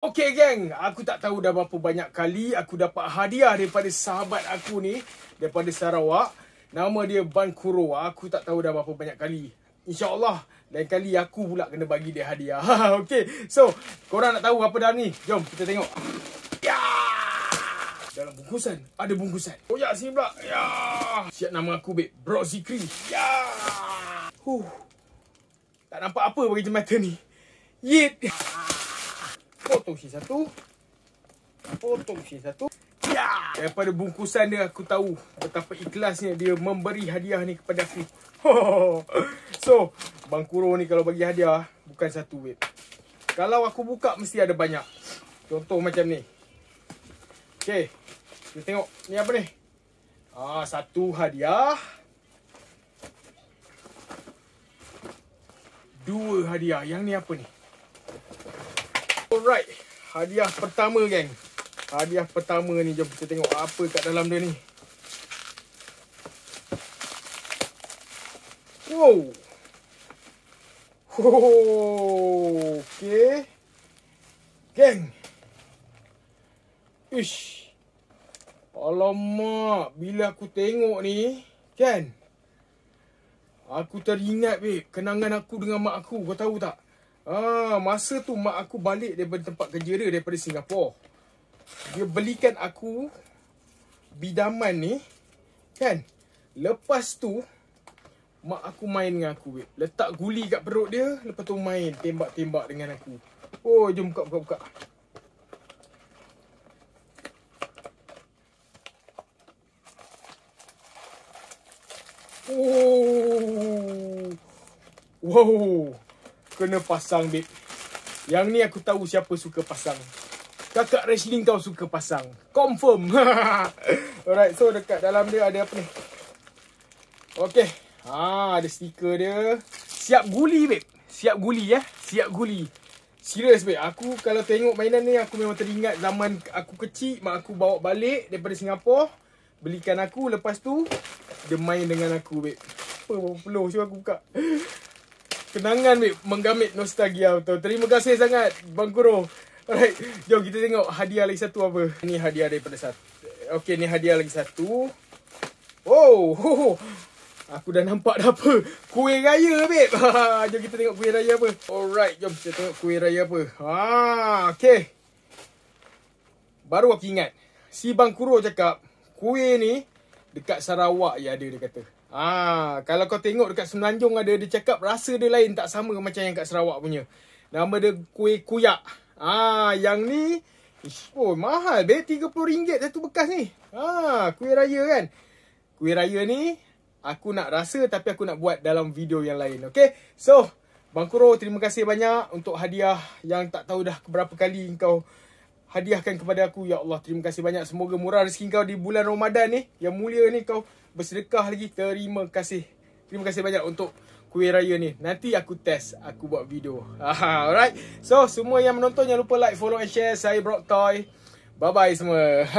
Okay geng, aku tak tahu dah berapa banyak kali aku dapat hadiah daripada sahabat aku ni, daripada Sarawak. Nama dia Bankuro. Aku tak tahu dah berapa banyak kali. InsyaAllah lain kali aku pula kena bagi dia hadiah. Okay, so korang nak tahu apa dalam ni? Jom kita tengok. Ya! Dalam bungkusan, ada bungkusan. Oh ya, sini pula. Ya! Siap nama aku, babe. Bro Zikri. Ya! Tak nampak apa bagi mata ni. Yeet! Potong sini satu. Potong sini satu. Ya! Daripada bungkusan dia aku tahu betapa ikhlasnya dia memberi hadiah ni kepada aku. So, Bankuro ni kalau bagi hadiah bukan satu, babe. Kalau aku buka mesti ada banyak. Contoh macam ni. Okay, kita tengok ni apa ni. Satu hadiah. Dua hadiah. Yang ni apa ni? Alright, hadiah pertama geng. Hadiah pertama ni, jom kita tengok apa kat dalam dia ni. Wow. Okay. Geng. Ish. Alamak, bila aku tengok ni, kan? Aku teringat, babe, kenangan aku dengan mak aku. Kau tahu tak? Masa tu mak aku balik daripada tempat kerja dia daripada Singapura. Dia belikan aku bidaman ni, kan? Lepas tu mak aku main dengan aku, babe. Letak guli kat perut dia, lepas tu main tembak-tembak dengan aku. Oh, jom buka. Oh. Wow. Kena pasang, babe. Yang ni aku tahu siapa suka pasang. Kakak wrestling kau suka pasang. Confirm. Alright, so dekat dalam dia ada apa ni? Okay. Ada stiker dia. Siap guli, babe. Siap guli, ya. Siap guli. Serius, babe. Aku kalau tengok mainan ni, aku memang teringat zaman aku kecil. Mak aku bawa balik daripada Singapura. Belikan aku. Lepas tu, dia main dengan aku, babe. Apa peluh. Cuba aku buka. Kenangan, babe, menggamit nostalgia betul. Terima kasih sangat Bankuro. Alright, jom kita tengok hadiah lagi satu apa. Ni hadiah daripada satu. Okay, ni hadiah lagi satu. Oh, aku dah nampak dah apa. Kuih raya, babe. Jom kita tengok kuih raya apa. Alright, jom kita tengok kuih raya apa. Okay. Baru aku ingat. Si Bankuro cakap kuih ni dekat Sarawak ya ada, dia kata. Kalau kau tengok dekat Semenanjung ada, dia cakap rasa dia lain, tak sama macam yang kat Sarawak punya. Nama dia kuih kuyak. Yang ni mahal, be. RM30 satu bekas ni. Kuih raya kan. Kuih raya ni aku nak rasa, tapi aku nak buat dalam video yang lain. Okay, so Bankuro, terima kasih banyak untuk hadiah yang tak tahu dah berapa kali kau hadiahkan kepada aku. Ya Allah, terima kasih banyak. Semoga murah rezeki kau di bulan Ramadan ni yang mulia ni. Kau bersedekah lagi. Terima kasih. Terima kasih banyak untuk kuih raya ni. Nanti aku test, aku buat video. Alright. So, semua yang menonton jangan lupa like, follow and share. Saya Brock Toy. Bye-bye semua.